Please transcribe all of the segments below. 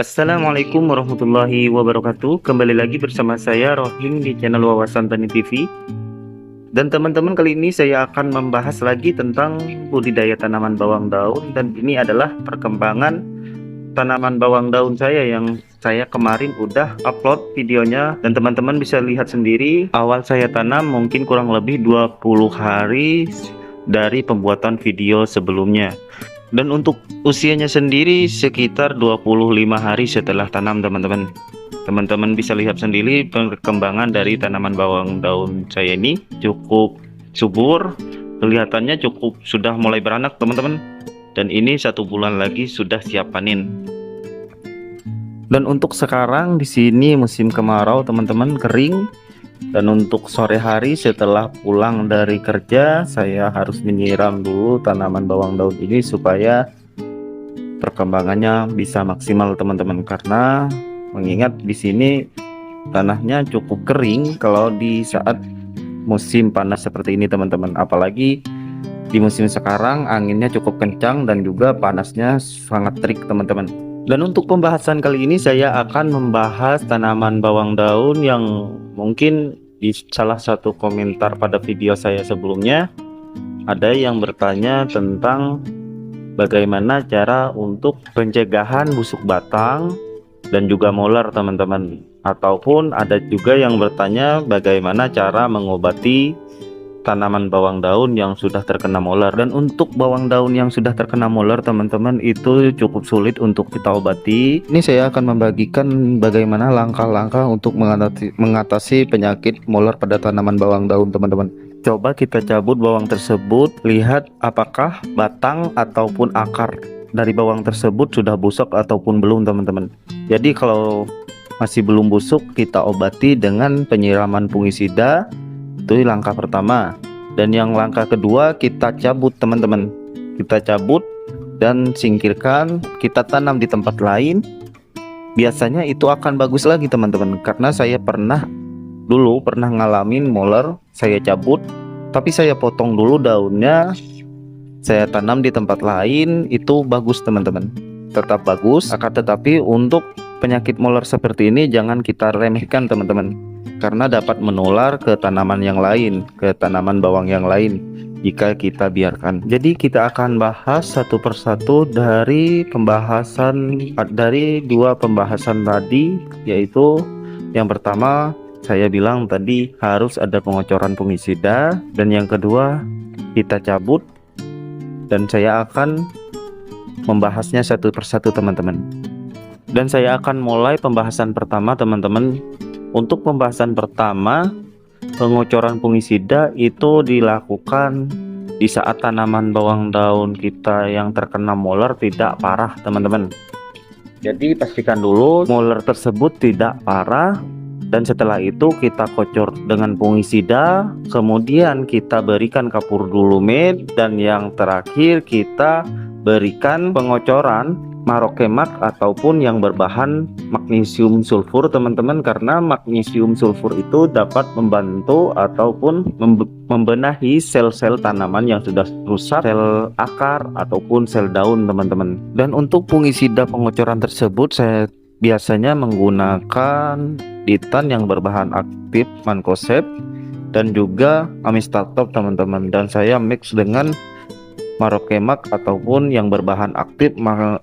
Assalamualaikum warahmatullahi wabarakatuh. Kembali lagi bersama saya Rohim di channel Wawasan Tani TV. Dan teman-teman, kali ini saya akan membahas lagi tentang budidaya tanaman bawang daun. Dan ini adalah perkembangan tanaman bawang daun saya yang saya kemarin udah upload videonya. Dan teman-teman bisa lihat sendiri, awal saya tanam mungkin kurang lebih 20 hari dari pembuatan video sebelumnya. Dan untuk usianya sendiri sekitar 25 hari setelah tanam, teman-teman. Teman-teman bisa lihat sendiri perkembangan dari tanaman bawang daun saya ini cukup subur. Kelihatannya cukup sudah mulai beranak, teman-teman. Dan ini 1 bulan lagi sudah siap panen. Dan untuk sekarang di sini musim kemarau, teman-teman, kering. Dan untuk sore hari setelah pulang dari kerja, saya harus menyiram dulu tanaman bawang daun ini supaya perkembangannya bisa maksimal, teman-teman. Karena mengingat di sini tanahnya cukup kering kalau di saat musim panas seperti ini, teman-teman. Apalagi di musim sekarang anginnya cukup kencang dan juga panasnya sangat terik, teman-teman. Dan untuk pembahasan kali ini saya akan membahas tanaman bawang daun yang mungkin di salah satu komentar pada video saya sebelumnya ada yang bertanya tentang bagaimana cara untuk pencegahan busuk batang dan juga moler, teman-teman. Ataupun ada juga yang bertanya bagaimana cara mengobati tanaman bawang daun yang sudah terkena moler. Dan untuk bawang daun yang sudah terkena moler, teman-teman, itu cukup sulit untuk kita obati. Ini saya akan membagikan bagaimana langkah-langkah untuk mengatasi penyakit moler pada tanaman bawang daun, teman-teman. Coba kita cabut bawang tersebut, lihat apakah batang ataupun akar dari bawang tersebut sudah busuk ataupun belum, teman-teman. Jadi kalau masih belum busuk, kita obati dengan penyiraman fungisida. Itu langkah pertama. Dan yang langkah kedua, kita cabut, teman-teman. Kita cabut dan singkirkan, kita tanam di tempat lain. Biasanya itu akan bagus lagi, teman-teman. Karena saya dulu pernah ngalamin moler, saya cabut, tapi saya potong dulu daunnya, saya tanam di tempat lain, itu bagus, teman-teman. Tetap bagus, akan tetapi untuk penyakit moler seperti ini jangan kita remehkan, teman-teman. Karena dapat menular ke tanaman yang lain, ke tanaman bawang yang lain jika kita biarkan. Jadi kita akan bahas satu persatu dari dua pembahasan tadi, yaitu yang pertama saya bilang tadi harus ada pengocoran fungisida, dan yang kedua kita cabut, dan saya akan membahasnya satu persatu, teman-teman. Dan saya akan mulai pembahasan pertama, teman-teman. Untuk pembahasan pertama, pengocoran fungisida itu dilakukan di saat tanaman bawang daun kita yang terkena moler tidak parah, teman-teman. Jadi pastikan dulu moler tersebut tidak parah, dan setelah itu kita kocor dengan fungisida, kemudian kita berikan kapur dulumit, dan yang terakhir kita berikan pengocoran marokemak ataupun yang berbahan magnesium sulfur, teman-teman. Karena magnesium sulfur itu dapat membantu ataupun membenahi sel-sel tanaman yang sudah rusak, sel akar ataupun sel daun, teman-teman. Dan untuk fungisida pengocoran tersebut saya biasanya menggunakan ditan yang berbahan aktif mancozeb dan juga amistatop, teman-teman. Dan saya mix dengan marokemak ataupun yang berbahan aktif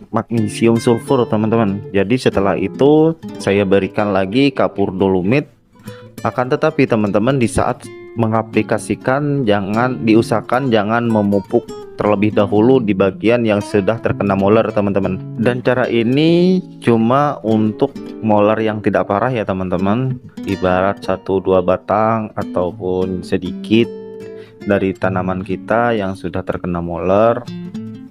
magnesium sulfur, teman-teman. Jadi setelah itu saya berikan lagi kapur dolomit. Akan tetapi, teman-teman, di saat mengaplikasikan diusahakan jangan memupuk terlebih dahulu di bagian yang sudah terkena moler, teman-teman. Dan cara ini cuma untuk moler yang tidak parah ya, teman-teman. Ibarat 1-2 batang ataupun sedikit dari tanaman kita yang sudah terkena moler.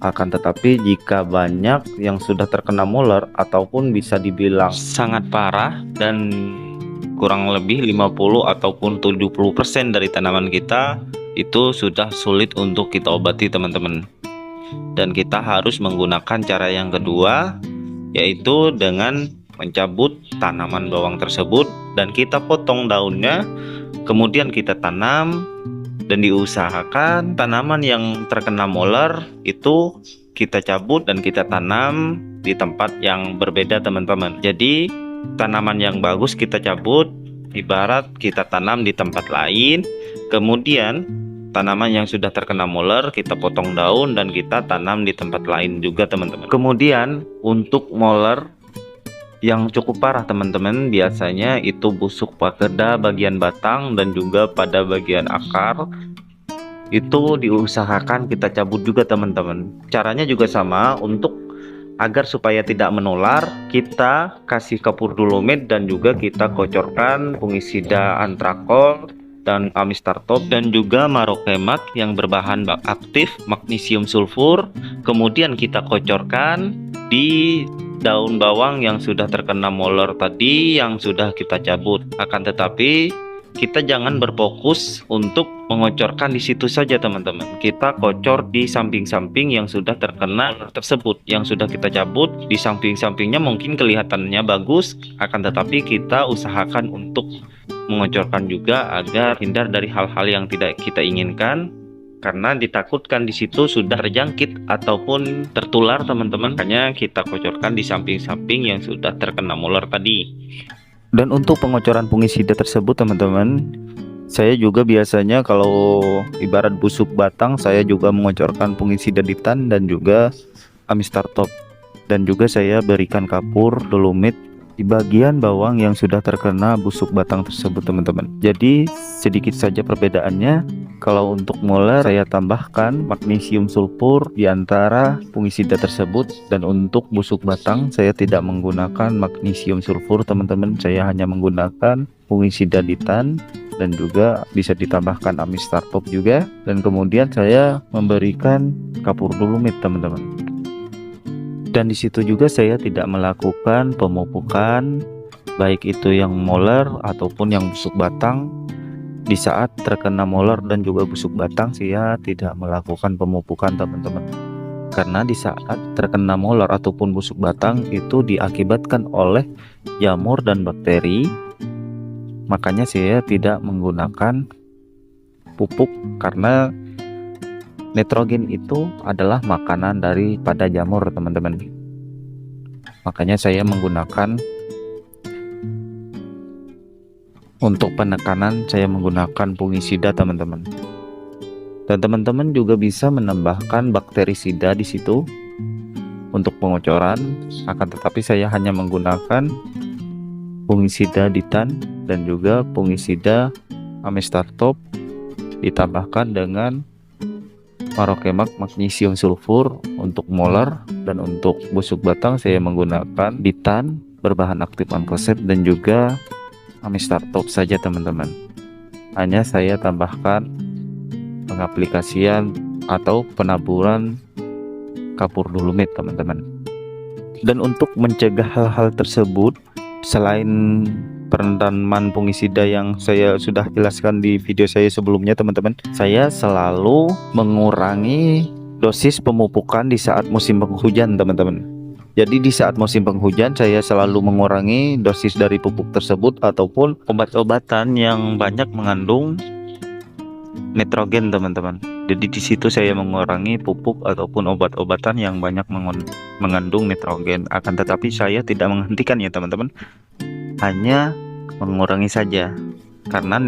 Akan tetapi jika banyak yang sudah terkena moler ataupun bisa dibilang sangat parah dan kurang lebih 50 ataupun 70% dari tanaman kita itu sudah sulit untuk kita obati, teman-teman. Dan kita harus menggunakan cara yang kedua, yaitu dengan mencabut tanaman bawang tersebut dan kita potong daunnya, kemudian kita tanam. Dan diusahakan tanaman yang terkena moler itu kita cabut dan kita tanam di tempat yang berbeda teman-teman. Jadi tanaman yang bagus kita cabut, ibarat kita tanam di tempat lain. Kemudian tanaman yang sudah terkena moler kita potong daun dan kita tanam di tempat lain juga teman-teman. Kemudian untuk moler yang cukup parah teman-teman, biasanya itu busuk pada bagian batang dan juga pada bagian akar. Itu diusahakan kita cabut juga teman-teman. Caranya juga sama, untuk agar supaya tidak menular, kita kasih kapur dolomit dan juga kita kocorkan fungisida antrakol dan amistartop dan juga marokemak yang berbahan aktif magnesium sulfur. Kemudian kita kocorkan di daun bawang yang sudah terkena moler tadi yang sudah kita cabut. Akan tetapi kita jangan berfokus untuk mengocorkan di situ saja teman-teman. Kita kocor di samping-samping yang sudah terkena tersebut, yang sudah kita cabut. Di samping-sampingnya mungkin kelihatannya bagus, akan tetapi kita usahakan untuk mengocorkan juga agar hindar dari hal-hal yang tidak kita inginkan, karena ditakutkan di situ sudah terjangkit ataupun tertular teman-teman. Makanya kita kocorkan di samping-samping yang sudah terkena moler tadi. Dan untuk pengocoran fungisida tersebut teman-teman, saya juga biasanya kalau ibarat busuk batang, saya juga mengocorkan fungisida ditan dan juga amistartop, dan juga saya berikan kapur dolomit di bagian bawang yang sudah terkena busuk batang tersebut teman-teman. Jadi sedikit saja perbedaannya. Kalau untuk moler saya tambahkan magnesium sulfur di antara fungisida tersebut, dan untuk busuk batang saya tidak menggunakan magnesium sulfur teman-teman. Saya hanya menggunakan fungisida ditan dan juga bisa ditambahkan amistartop juga, dan kemudian saya memberikan kapur dolomit teman-teman. Dan di situ juga saya tidak melakukan pemupukan, baik itu yang moler ataupun yang busuk batang. Di saat terkena moler dan juga busuk batang, saya tidak melakukan pemupukan teman-teman. Karena di saat terkena moler ataupun busuk batang itu diakibatkan oleh jamur dan bakteri. Makanya saya tidak menggunakan pupuk, karena nitrogen itu adalah makanan daripada jamur teman-teman. Makanya saya menggunakan untuk penekanan, saya menggunakan fungisida teman-teman. Dan teman-teman juga bisa menambahkan bakterisida di situ untuk pengocoran. Akan tetapi saya hanya menggunakan fungisida ditan dan juga fungisida amistartop ditambahkan dengan marokemak magnesium sulfur untuk moler, dan untuk busuk batang saya menggunakan ditan berbahan aktif ankosep dan juga amistartop saja teman-teman. Hanya saya tambahkan pengaplikasian atau penaburan kapur dolomit teman-teman. Dan untuk mencegah hal-hal tersebut, selain penanaman fungisida yang saya sudah jelaskan di video saya sebelumnya teman-teman, saya selalu mengurangi dosis pemupukan di saat musim penghujan teman-teman. Jadi di saat musim penghujan saya selalu mengurangi dosis dari pupuk tersebut ataupun obat-obatan yang banyak mengandung nitrogen teman-teman. Jadi di situ saya mengurangi pupuk ataupun obat-obatan yang banyak mengandung nitrogen. Akan tetapi saya tidak menghentikan ya teman-teman, hanya mengurangi saja, karena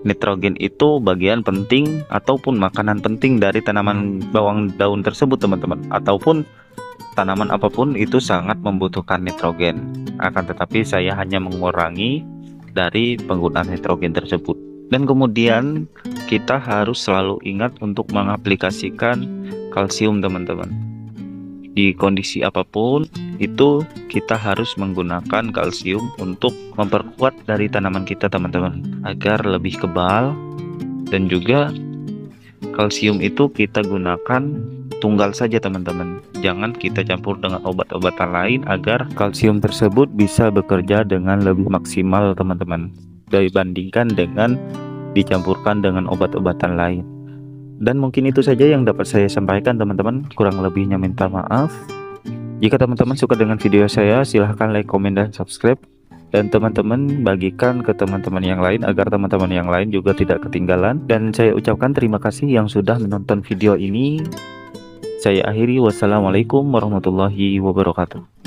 nitrogen itu bagian penting ataupun makanan penting dari tanaman bawang daun tersebut teman-teman, ataupun tanaman apapun itu sangat membutuhkan nitrogen. Akan tetapi saya hanya mengurangi dari penggunaan nitrogen tersebut. Dan kemudian kita harus selalu ingat untuk mengaplikasikan kalsium teman-teman. Di kondisi apapun itu kita harus menggunakan kalsium untuk memperkuat dari tanaman kita teman-teman, agar lebih kebal. Dan juga kalsium itu kita gunakan tunggal saja teman-teman, jangan kita campur dengan obat-obatan lain, agar kalsium tersebut bisa bekerja dengan lebih maksimal teman-teman, dibandingkan dengan dicampurkan dengan obat-obatan lain. Dan mungkin itu saja yang dapat saya sampaikan teman-teman, kurang lebihnya minta maaf. Jika teman-teman suka dengan video saya, silahkan like, komen, dan subscribe. Dan teman-teman bagikan ke teman-teman yang lain agar teman-teman yang lain juga tidak ketinggalan. Dan saya ucapkan terima kasih yang sudah menonton video ini. Saya akhiri, wassalamualaikum warahmatullahi wabarakatuh.